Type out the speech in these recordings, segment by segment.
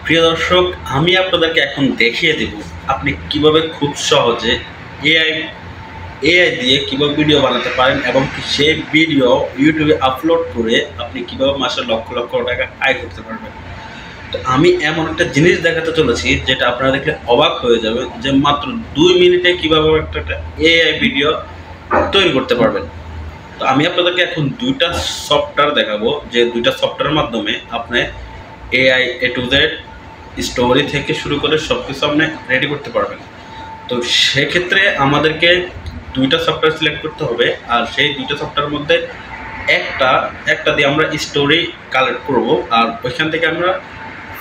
প্রিয় দর্শক, আমি আপনাদেরকে এখন দেখিয়ে দেব আপনি কিভাবে খুব সহজে এআই এআই দিয়ে কিভাবে ভিডিও বানাতে পারেন এবং সেই ভিডিও ইউটিউবে আপলোড করে আপনি কিভাবে মাসে লক্ষ লক্ষ টাকা আয় করতে পারবেন। তো আমি এমন একটা জিনিস দেখাতে চলেছি যেটা আপনারা দেখলে অবাক হয়ে যাবে, যে মাত্র 2 মিনিটে কিভাবে একটা এআই ভিডিও তৈরি করতে পারবেন। তো আমি আপনাদেরকে এখন দুইটা সফটওয়্যার দেখাবো, যে দুইটা সফটওয়্যারের মাধ্যমে আপনি AI A to Z story থেকে শুরু করে সব কিছু আপনি রেডি করতে পারবেন। তো সেক্ষেত্রে আমাদেরকে দুইটা সফটওয়্যার সিলেক্ট করতে হবে, আর সেই দুইটা সফটওয়্যারের মধ্যে একটা দিয়ে আমরা স্টোরি কালেক্ট করব, আর ওইখান থেকে আমরা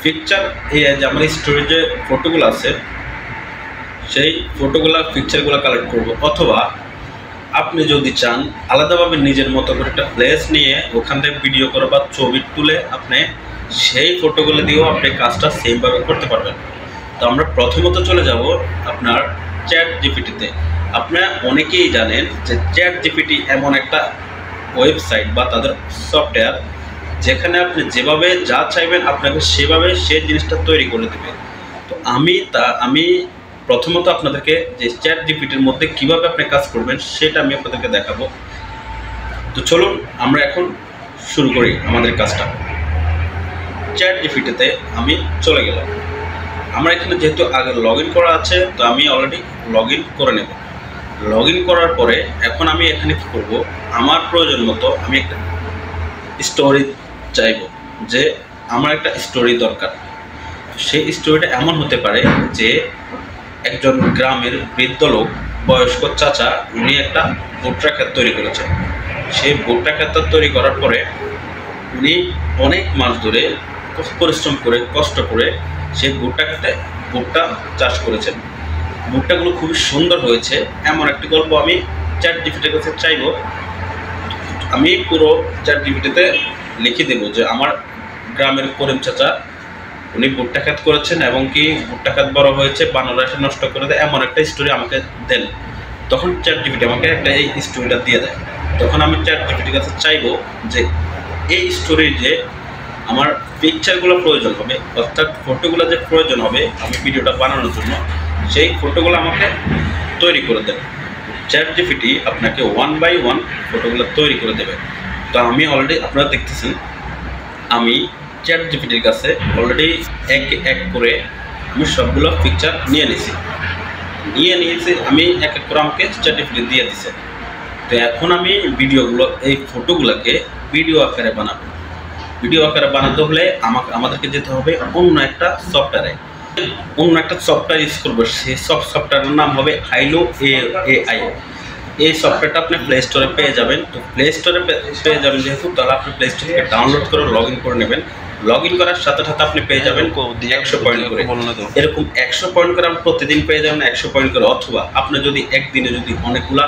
পিকচার এআই যে আমার স্টোরি যে ফটোগুলো আছে সেই ফটোগুলো পিকচারগুলো কালেক্ট করব। অথবা আপনি যদি চান আলাদাভাবে নিজের মতো করে একটা প্লেস নিয়ে ওখান থেকে ভিডিও করে বা ছবি তুলে আপনি সেই ফটোগুলো দিয়েও আপনি কাজটা সেমভাবে করতে পারবেন। তো আমরা প্রথমত চলে যাব আপনার চ্যাট জিপিটিতে। আপনারা অনেকেই জানেন যে চ্যাট জিপিটি এমন একটা ওয়েবসাইট বা তাদের সফটওয়্যার যেখানে আপনি যেভাবে যা চাইবেন আপনাকে সেভাবে সেই জিনিসটা তৈরি করে দেবে। তো আমি প্রথমত আপনাদেরকে যে চ্যাট জিপিটির মধ্যে কীভাবে আপনি কাজ করবেন সেটা আমি আপনাদেরকে দেখাবো। তো চলুন আমরা এখন শুরু করি আমাদের কাজটা। চ্যাট জিপিটিতে আমি চলে গেলাম। আমার এখানে যেহেতু আগে লগ ইন করা আছে, তো আমি অলরেডি লগ ইন করে নেব। লগ ইন করার পরে এখন আমি এখানে কী করব, আমার প্রয়োজন মতো আমি একটা স্টোরি চাইব, যে আমার একটা স্টোরি দরকার। সেই স্টোরিটা এমন হতে পারে যে একজন গ্রামের বৃদ্ধ লোক, বয়স্ক চাচা, উনি একটা ভুট্টা ক্ষেত তৈরি করেছেন। সেই ভুট্টা ক্ষেত তৈরি করার পরে উনি অনেক মাস ধরে পরিশ্রম করে কষ্ট করে সেই ভুট্টা ক্ষেতে ভুট্টা চাষ করেছেন। ভুট্টাগুলো খুবই সুন্দর হয়েছে, এমন একটি গল্প আমি চ্যাট জিপিটির কাছে চাইব। আমি পুরো চ্যাট জিপিটিতে লিখে দেব যে আমার গ্রামের করিম চাচা উনি ভুট্টা ক্ষেত করেছেন এবং কি ভুট্টা ক্ষেত বড় হয়েছে, বানর এসে নষ্ট করে দেয়, এমন একটা স্টোরি আমাকে দেন। তখন চ্যাট জিপিটি আমাকে একটা এই স্টোরিটা দিয়ে দেয়। তখন আমি চ্যাট জিপিটির কাছে চাইবো যে এই স্টোরির যে আমার পিকচারগুলো প্রয়োজন হবে, অর্থাৎ ফটোগুলো যে প্রয়োজন হবে আমি ভিডিওটা বানানোর জন্য, সেই ফটোগুলো আমাকে তৈরি করে দেবে। চ্যাট জিপিটি আপনাকে 1 বাই 1 ফটোগুলো তৈরি করে দেবে। তো আমি অলরেডি আপনারা দেখতেছেন আমি চ্যাট জিপিটির কাছে অলরেডি এক এক করে আমি সবগুলো পিকচার নিয়ে নিয়েছি আমি এক এক করে আমাকে চ্যাট জিপিটি দিয়ে দিছে। তো এখন আমি ভিডিওগুলো এই ফটোগুলোকে ভিডিও আকারে বানাবো। ভিডিও আকারে বানাতে হলে আমাদেরকে যেতে হবে অন্য একটা সফটওয়্যার ইউজ করবো। সেই সফটওয়্যারের নাম হবে হাইলো এআই। এই সফটওয়্যারটা আপনি প্লে স্টোরে পেয়ে যাবেন। তো প্লে স্টোরে পেয়ে যাবেন যেহেতু, তাহলে আপনি প্লে স্টোর থেকে ডাউনলোড করে লগ ইন করে নেবেন। লগ ইন করার সাথে সাথে আপনি পেয়ে যাবেন 100 পয়েন্ট করে। এরকম 100 পয়েন্ট করে আপনি প্রতিদিন পেয়ে যাবেন 100 পয়েন্ট করে। অথবা আপনি যদি একদিনে যদি অনেকগুলা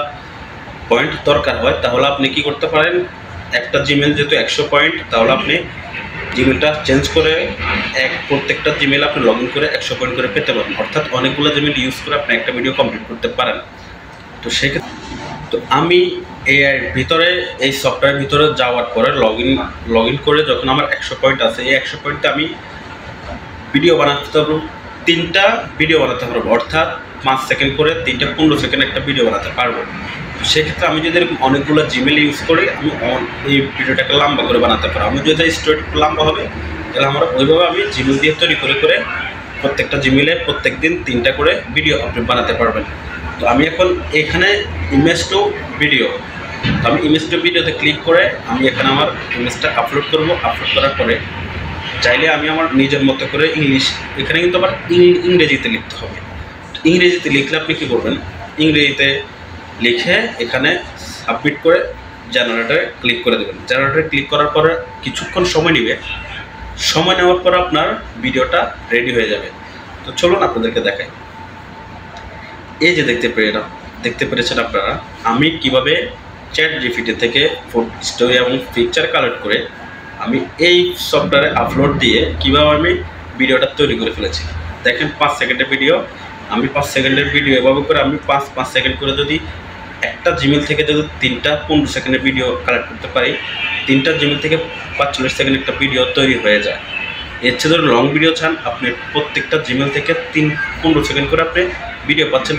পয়েন্ট দরকার হয় তাহলে আপনি কি করতে পারেন, একটা জিমেল যেহেতু 100 পয়েন্ট, তাহলে আপনি জিমেলটা চেঞ্জ করে প্রত্যেকটা জিমেল আপনি লগ ইন করে 100 পয়েন্ট করে পেতে পারেন। অর্থাৎ অনেকগুলো জিমেল ইউজ করে আপনি একটা ভিডিও কমপ্লিট করতে পারেন। তো সেক্ষেত্রে আমি এআই ভিতরে এই সফটওয়্যারের ভিতরে যাওয়ার পরে লগ ইন করে যখন আমার 100 পয়েন্ট আছে, এই 100 পয়েন্টে আমি ভিডিও বানাতে পারবো, 3টা ভিডিও বানাতে পারবো। অর্থাৎ 5 সেকেন্ড করে 3টা 15 সেকেন্ড একটা ভিডিও বানাতে পারবো। সেক্ষেত্রে আমি যদি এরকম অনেকগুলো জিমেল ইউজ করি আমি এই ভিডিওটাকে লম্বা করে বানাতে পারবো। আমি যদি স্টোরিটা লম্বা হবে তাহলে আমার ওইভাবে আমি জিমেল দিয়ে তৈরি করে প্রত্যেকটা জিমেলে প্রত্যেক দিন 3টা করে ভিডিও আপনি বানাতে পারবেন। তো আমি এখন এখানে ইমেজ টু ভিডিও, তো আমি ইমেজ টু ভিডিওতে ক্লিক করে আমি এখানে আমার ইমেজটা আপলোড করব। আপলোড করার পরে চাইলে আমি আমার নিজের মতো করে ইংলিশ, এখানে কিন্তু আবার ইংরেজিতে লিখতে হবে। ইংরেজিতে লিখলে আপনি কী করবেন, ইংরেজিতে লিখে এখানে সাবমিট করে জেনারেটরে ক্লিক করে দেবেন। জেনারেটরে ক্লিক করার পরে কিছুক্ষণ সময় নেবে। সময় নেওয়ার পর আপনার ভিডিওটা রেডি হয়ে যাবে। তো চলুন আপনাদেরকে দেখাই। এই যে দেখতে পেরেছেন আপনারা আমি কিভাবে চ্যাট জিপিটি থেকে স্টোরি এবং পিকচার কালেক্ট করে আমি এই সফটওয়্যারে আপলোড দিয়ে কীভাবে আমি ভিডিওটা তৈরি করে ফেলেছি। দেখেন 5 সেকেন্ডের ভিডিও, আমি 5 সেকেন্ডের ভিডিও এভাবে করে আমি 5 সেকেন্ড করে যদি একটা জিমেল থেকে যদি 3টা 15 সেকেন্ডের ভিডিও কালেক্ট করতে পারি, 3টা জিমেল থেকে 45 সেকেন্ড একটা ভিডিও তৈরি হয়ে যায়। এর চেয়ে ধরে লং ভিডিও চান, আপনি প্রত্যেকটা জিমেল থেকে 15 সেকেন্ড করে আপনি ভিডিও পাচ্ছেন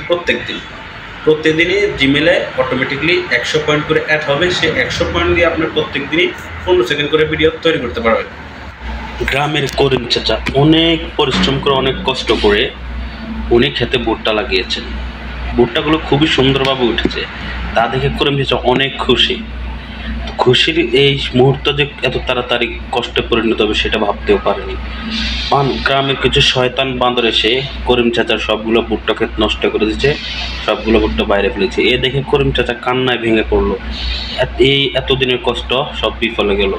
প্রত্যেকদিনই জিমেলে অটোমেটিকলি 100 পয়েন্ট করে অ্যাড হবে। সে 100 পয়েন্ট দিয়ে আপনি প্রত্যেক দিনই 15 সেকেন্ড করে ভিডিও তৈরি করতে পারবেন। গ্রামের করিম চাচা অনেক পরিশ্রম করে, অনেক কষ্ট করে উনি খেতে ভুট্টা লাগিয়েছেন। ভুট্টাগুলো খুবই সুন্দরভাবে উঠেছে, তা দেখে করিম চাচা অনেক খুশির এই মুহূর্ত যে এত তাড়াতাড়ি কষ্টে পরিণত হবে সেটা ভাবতেও পারেনি। গ্রামের কিছু শয়তান বান্দর এসে করিম চাচার সবগুলো ভুট্টা ক্ষেত নষ্ট করে দিচ্ছে, সবগুলো ভুট্টা বাইরে ফেলেছে। এ দেখে করিম চাচা কান্নায় ভেঙে পড়লো। এই এতদিনের কষ্ট সব বিফলে গেল।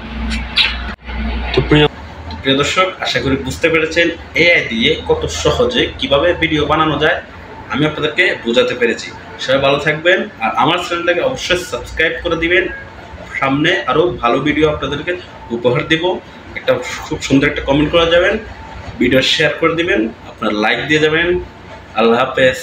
তো প্রিয় দর্শক, আশা করি বুঝতে পেরেছেন এআই দিয়ে কত সহজে কিভাবে ভিডিও বানানো যায়। আমি আপনাদেরকে বোঝাতে পেরেছি। সবাই ভালো থাকবেন, আর আমার চ্যানেলটাকে অবশ্যই সাবস্ক্রাইব করে দিবেন। সামনে আরও ভালো ভিডিও আপনাদেরকে উপহার দেব। একটা খুব সুন্দর একটা কমেন্ট করে যাবেন, ভিডিও শেয়ার করে দিবেন, আপনার লাইক দিয়ে যাবেন। আল্লাহ হাফেজ।